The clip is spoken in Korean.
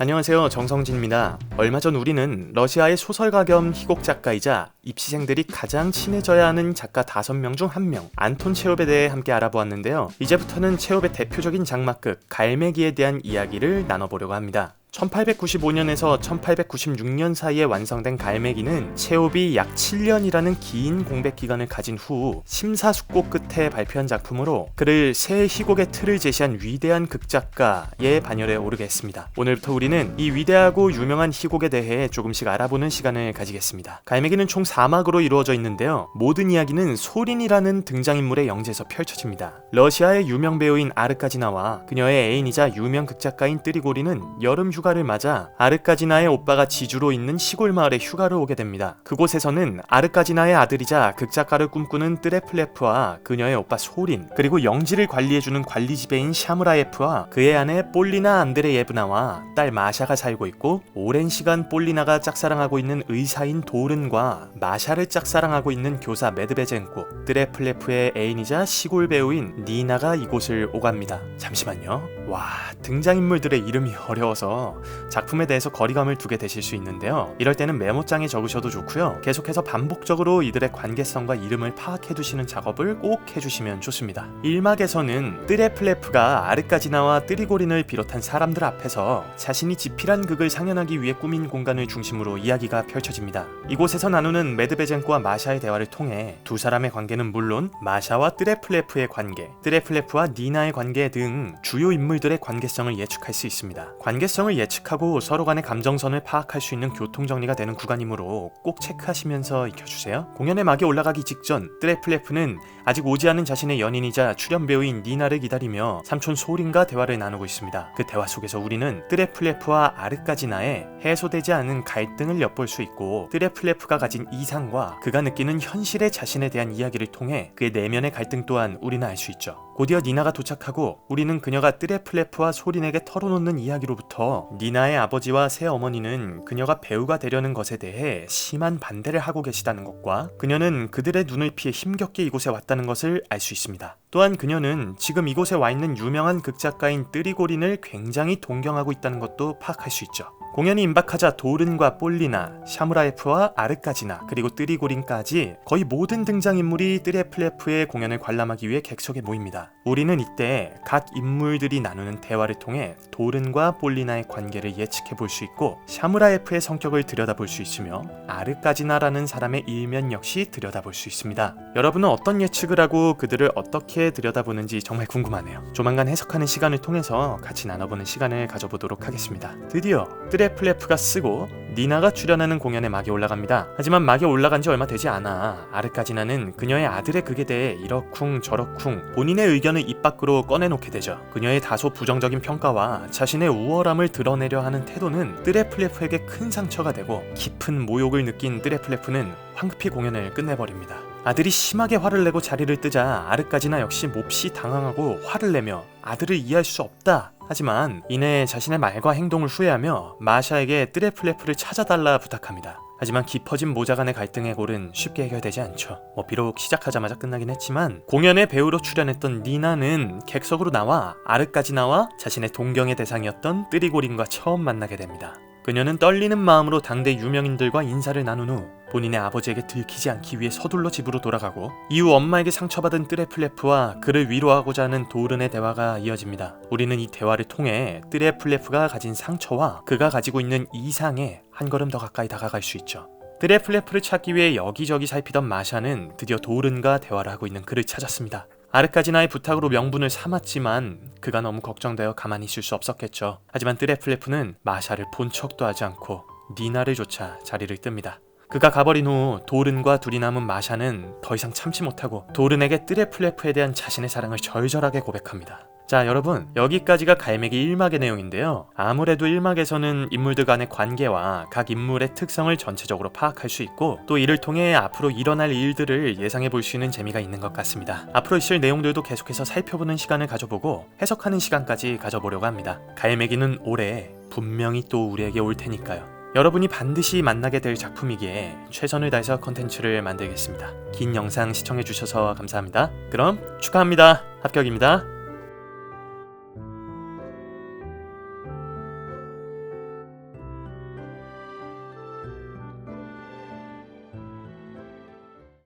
안녕하세요, 정성진입니다. 얼마 전 우리는 러시아의 소설가 겸 희곡 작가이자 입시생들이 가장 친해져야 하는 작가 5명 중 1명 안톤 체홉에 대해 함께 알아보았는데요. 이제부터는 체홉의 대표적인 장막극 갈매기에 대한 이야기를 나눠보려고 합니다. 1895년에서 1896년 사이에 완성된 갈매기는 체홉이 약 7년이라는 긴 공백 기간을 가진 후 심사숙고 끝에 발표한 작품으로 그를 새 희곡의 틀을 제시한 위대한 극작가의 반열에 오르게 했습니다. 오늘부터 우리는 이 위대하고 유명한 희곡에 대해 조금씩 알아보는 시간을 가지겠습니다. 갈매기는 총 4막으로 이루어져 있는데요. 모든 이야기는 소린이라는 등장인물의 영재에서 펼쳐집니다. 러시아의 유명 배우인 아르카지나와 그녀의 애인이자 유명 극작가인 뜨리고리는 여름 휴가를 맞아 아르카지나의 오빠가 지주로 있는 시골 마을에 휴가를 오게 됩니다. 그곳에서는 아르카지나의 아들이자 극작가를 꿈꾸는 뜨레플레프와 그녀의 오빠 소린, 그리고 영지를 관리해주는 관리지배인 샤무라예프와 그의 아내 볼리나 안드레예브나와 딸 마샤가 살고 있고, 오랜 시간 볼리나가 짝사랑하고 있는 의사인 도른과 마샤를 짝사랑하고 있는 교사 메드베젠코, 뜨레플레프의 애인이자 시골 배우인 니나가 이곳을 오갑니다. 잠시만요. 와, 등장인물들의 이름이 어려워서 작품에 대해서 거리감을 두게 되실 수 있는데요. 이럴 때는 메모장에 적으셔도 좋고요. 계속해서 반복적으로 이들의 관계성과 이름을 파악해두시는 작업을 꼭 해주시면 좋습니다. 1막에서는 뜨레플레프가 아르카지나와 뜨리고린을 비롯한 사람들 앞에서 자신이 지필한 극을 상연하기 위해 꾸민 공간을 중심으로 이야기가 펼쳐집니다. 이곳에서 나누는 메드베젠코와 마샤의 대화를 통해 두 사람의 관계는 물론 마샤와 뜨레플레프의 관계, 뜨레플레프와 니나의 관계 등 주요 인물들의 관계성을 예측할 수 있습니다. 관계성을 예측하고 서로 간의 감정선을 파악할 수 있는 교통정리가 되는 구간이므로 꼭 체크하시면서 익혀주세요. 공연의 막이 올라가기 직전 뜨레플레프는 아직 오지 않은 자신의 연인이자 출연 배우인 니나를 기다리며 삼촌 소린과 대화를 나누고 있습니다. 그 대화 속에서 우리는 뜨레플레프와 아르카지나의 해소되지 않은 갈등을 엿볼 수 있고, 뜨레플레프가 가진 이상과 그가 느끼는 현실의 자신에 대한 이야기를 통해 그의 내면의 갈등 또한 우리는 알 수 있죠. 곧이어 니나가 도착하고 우리는 그녀가 뜨레플레프와 소린에게 털어놓는 이야기로부터 니나의 아버지와 새어머니는 그녀가 배우가 되려는 것에 대해 심한 반대를 하고 계시다는 것과 그녀는 그들의 눈을 피해 힘겹게 이곳에 왔다는 것을 알 수 있습니다. 또한 그녀는 지금 이곳에 와 있는 유명한 극작가인 뜨리고린을 굉장히 동경하고 있다는 것도 파악할 수 있죠. 공연이 임박하자 도른과 볼리나, 샤무라예프와 아르카지나, 그리고 뜨리고린까지 거의 모든 등장인물이 뜨레플레프의 공연을 관람하기 위해 객석에 모입니다. 우리는 이때 각 인물들이 나누는 대화를 통해 도른과 볼리나의 관계를 예측해 볼 수 있고, 샤무라예프의 성격을 들여다볼 수 있으며 아르카지나라는 사람의 일면 역시 들여다볼 수 있습니다. 여러분은 어떤 예측을 하고 그들을 어떻게 들여다보는지 정말 궁금하네요. 조만간 해석하는 시간을 통해서 같이 나눠보는 시간을 가져보도록 하겠습니다. 드디어 뜨레플레프가 쓰고 니나가 출연하는 공연에 막이 올라갑니다. 하지만 막이 올라간 지 얼마 되지 않아 아르카지나는 그녀의 아들의 극에 대해 이러쿵 저러쿵 본인의 의견을 입 밖으로 꺼내놓게 되죠. 그녀의 다소 부정적인 평가와 자신의 우월함을 드러내려 하는 태도는 뜨레플레프에게 큰 상처가 되고, 깊은 모욕을 느낀 뜨레플레프는 황급히 공연을 끝내버립니다. 아들이 심하게 화를 내고 자리를 뜨자 아르카지나 역시 몹시 당황하고 화를 내며 아들을 이해할 수 없다, 하지만 이내 자신의 말과 행동을 후회하며 마샤에게 뜨레플레프를 찾아달라 부탁합니다. 하지만 깊어진 모자 간의 갈등의 골은 쉽게 해결되지 않죠. 비록 시작하자마자 끝나긴 했지만 공연에 배우로 출연했던 니나는 객석으로 나와 아르카지나와 자신의 동경의 대상이었던 뜨리고린과 처음 만나게 됩니다. 그녀는 떨리는 마음으로 당대 유명인들과 인사를 나눈 후 본인의 아버지에게 들키지 않기 위해 서둘러 집으로 돌아가고, 이후 엄마에게 상처받은 뜨레플레프와 그를 위로하고자 하는 도른의 대화가 이어집니다. 우리는 이 대화를 통해 뜨레플레프가 가진 상처와 그가 가지고 있는 이상에 한 걸음 더 가까이 다가갈 수 있죠. 뜨레플레프를 찾기 위해 여기저기 살피던 마샤는 드디어 도른과 대화를 하고 있는 그를 찾았습니다. 아르카지나의 부탁으로 명분을 삼았지만 그가 너무 걱정되어 가만히 있을 수 없었겠죠. 하지만 뜨레플레프는 마샤를 본 척도 하지 않고 니나를 쫓아 자리를 뜹니다. 그가 가버린 후 도른과 둘이 남은 마샤는 더 이상 참지 못하고 도른에게 뜨레플레프에 대한 자신의 사랑을 절절하게 고백합니다. 자, 여러분, 여기까지가 갈매기 1막의 내용인데요. 아무래도 1막에서는 인물들 간의 관계와 각 인물의 특성을 전체적으로 파악할 수 있고, 또 이를 통해 앞으로 일어날 일들을 예상해 볼 수 있는 재미가 있는 것 같습니다. 앞으로 있을 내용들도 계속해서 살펴보는 시간을 가져보고 해석하는 시간까지 가져보려고 합니다. 갈매기는 올해 분명히 또 우리에게 올 테니까요. 여러분이 반드시 만나게 될 작품이기에 최선을 다해서 컨텐츠를 만들겠습니다. 긴 영상 시청해주셔서 감사합니다. 그럼 축하합니다. 합격입니다.